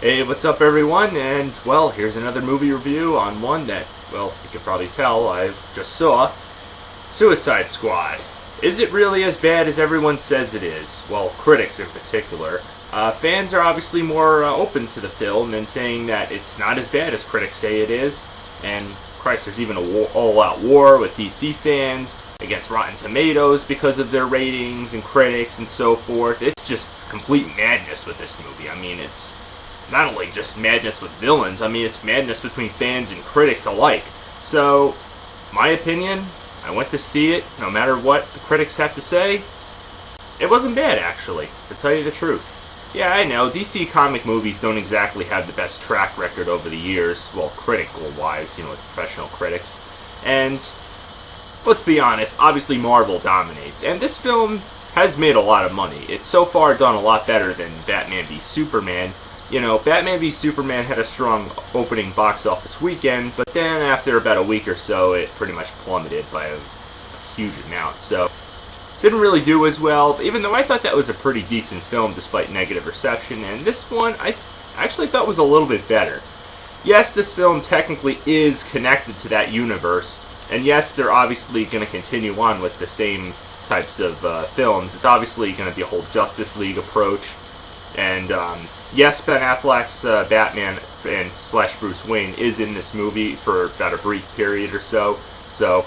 Hey, what's up, everyone? And, well, here's another movie review on one that, well, you can probably tell I just saw. Suicide Squad. Is it really as bad as everyone says it is? Well, critics in particular. Fans are obviously more open to the film and saying that it's not as bad as critics say it is. And, Christ, there's even a all-out war with DC fans against Rotten Tomatoes because of their ratings and critics and so forth. It's just complete madness with this movie. I mean, it's not only just madness with villains, I mean, it's madness between fans and critics alike. So, my opinion, I went to see it, no matter what the critics have to say. It wasn't bad, actually, to tell you the truth. Yeah, I know, DC comic movies don't exactly have the best track record over the years, well, critical-wise, with professional critics. And, let's be honest, obviously Marvel dominates, and this film has made a lot of money. It's so far done a lot better than Batman v Superman. Batman v Superman had a strong opening box office weekend, but then after about a week or so, it pretty much plummeted by a huge amount. So, didn't really do as well, even though I thought that was a pretty decent film despite negative reception, and this one I actually thought was a little bit better. Yes, this film technically is connected to that universe, and yes, they're obviously going to continue on with the same types of films. It's obviously going to be a whole Justice League approach. And yes, Ben Affleck's Batman and / Bruce Wayne is in this movie for about a brief period or so. So,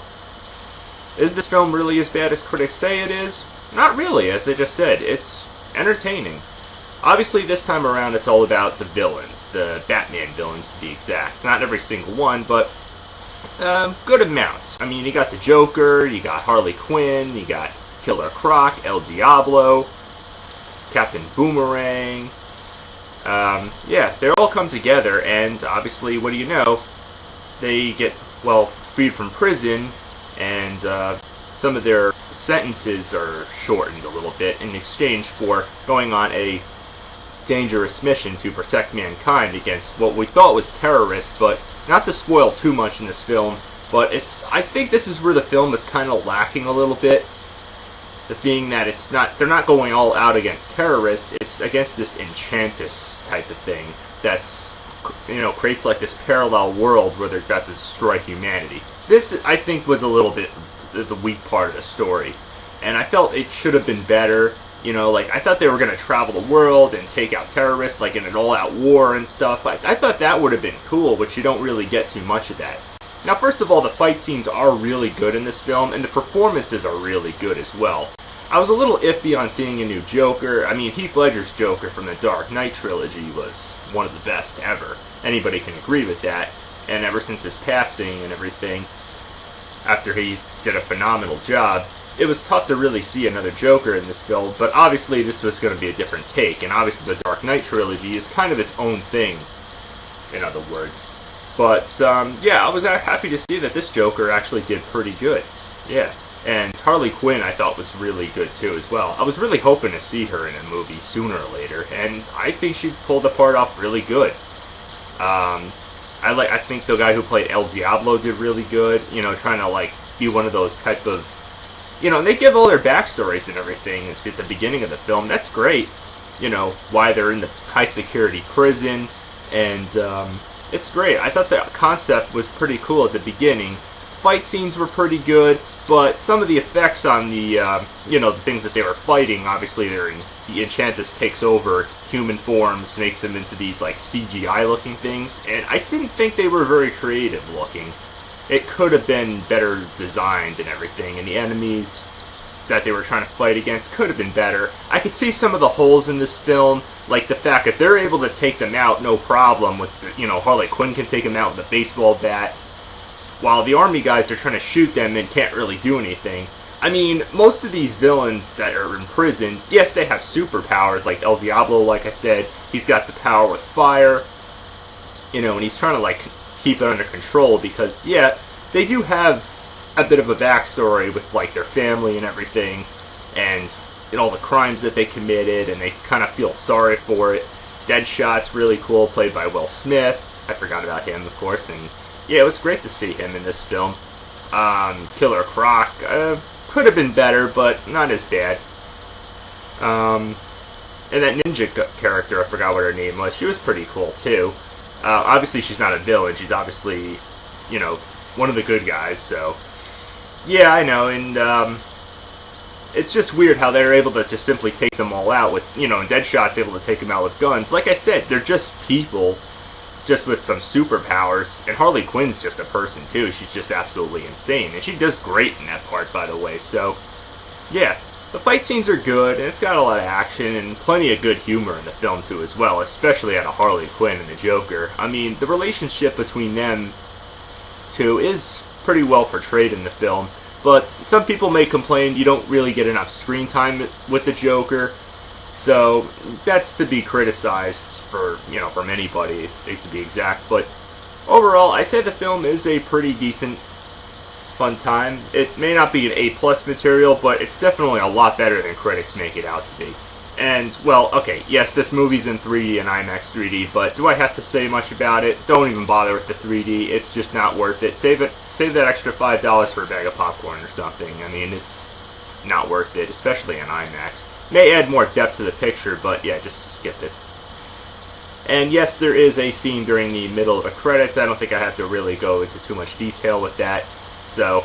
is this film really as bad as critics say it is? Not really, as I just said. It's entertaining. Obviously, this time around, it's all about the villains, the Batman villains to be exact. Not every single one, but good amounts. I mean, you got the Joker, you got Harley Quinn, you got Killer Croc, El Diablo, Captain Boomerang. Yeah, they all come together, and obviously, what do you know? They get, freed from prison, and some of their sentences are shortened a little bit in exchange for going on a dangerous mission to protect mankind against what we thought was terrorists, but not to spoil too much in this film, but I think this is where the film is kind of lacking a little bit. The thing that they're not going all out against terrorists, it's against this Enchantress type of thing that's, creates like this parallel world where they're about to destroy humanity. This, I think, was a little bit the weak part of the story, and I felt it should have been better. I thought they were going to travel the world and take out terrorists, like in an all-out war and stuff. I thought that would have been cool, but you don't really get too much of that. Now, first of all, the fight scenes are really good in this film, and the performances are really good as well. I was a little iffy on seeing a new Joker. I mean, Heath Ledger's Joker from the Dark Knight trilogy was one of the best ever. Anybody can agree with that. And ever since his passing and everything, after he did a phenomenal job, it was tough to really see another Joker in this film, but obviously this was going to be a different take, and obviously the Dark Knight trilogy is kind of its own thing, in other words. But, yeah, I was happy to see that this Joker actually did pretty good. Yeah. And Harley Quinn, I thought, was really good, too, as well. I was really hoping to see her in a movie sooner or later, and I think she pulled the part off really good. I think the guy who played El Diablo did really good, trying to, be one of those type of... and they give all their backstories and everything at the beginning of the film. That's great, why they're in the high-security prison, and, it's great. I thought the concept was pretty cool at the beginning. Fight scenes were pretty good, but some of the effects on the, the things that they were fighting, obviously the Enchantress takes over human forms, makes them into these, CGI-looking things, and I didn't think they were very creative looking. It could have been better designed and everything, and the enemies that they were trying to fight against could have been better. I could see some of the holes in this film, like the fact that they're able to take them out no problem with, Harley Quinn can take them out with a baseball bat, while the army guys are trying to shoot them and can't really do anything. I mean, most of these villains that are in prison, yes, they have superpowers, like El Diablo, like I said, he's got the power with fire, and he's trying to, keep it under control because, yeah, they do have a bit of a backstory with, their family and everything, and all the crimes that they committed, and they kind of feel sorry for it. Deadshot's really cool, played by Will Smith. I forgot about him, of course, and yeah, it was great to see him in this film. Killer Croc could have been better, but not as bad. And that ninja character, I forgot what her name was, she was pretty cool too. Obviously, she's not a villain. She's obviously, one of the good guys. So, yeah, I know. And it's just weird how they're able to just simply take them all out with, and Deadshot's able to take them out with guns. Like I said, they're just people, just with some superpowers. And Harley Quinn's just a person too. She's just absolutely insane, and she does great in that part, by the way. So, yeah. The fight scenes are good, and it's got a lot of action and plenty of good humor in the film too as well, especially out of Harley Quinn and the Joker. I mean, the relationship between them two is pretty well portrayed in the film, but some people may complain you don't really get enough screen time with the Joker, so that's to be criticized from anybody, to be exact. But overall, I'd say the film is a pretty decent fun time. It may not be an A+ material, but it's definitely a lot better than critics make it out to be. And, well, okay, yes, this movie's in 3D and IMAX 3D, but do I have to say much about it? Don't even bother with the 3D. It's just not worth it. Save that extra $5 for a bag of popcorn or something. I mean, it's not worth it, especially in IMAX. May add more depth to the picture, but yeah, just skip it. And yes, there is a scene during the middle of the credits. I don't think I have to really go into too much detail with that. So,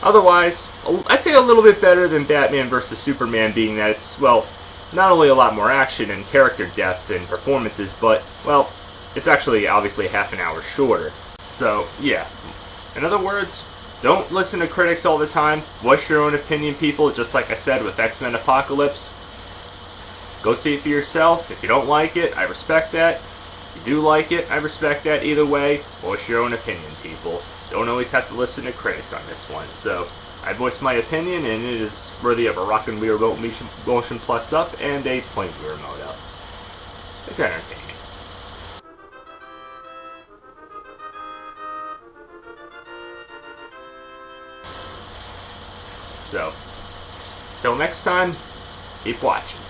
otherwise, I'd say a little bit better than Batman vs. Superman, being that it's, well, not only a lot more action and character depth and performances, but, well, it's actually obviously half an hour shorter. So, yeah. In other words, don't listen to critics all the time. Voice your own opinion, people, just like I said with X-Men Apocalypse. Go see it for yourself. If you don't like it, I respect that. If you do like it, I respect that. Either way, voice your own opinion, people. Don't always have to listen to critics on this one. So, I voiced my opinion, and it is worthy of a rockin' Wii Remote Motion Plus up and a plain Wii Remote up. It's entertaining. So, till next time, keep watching.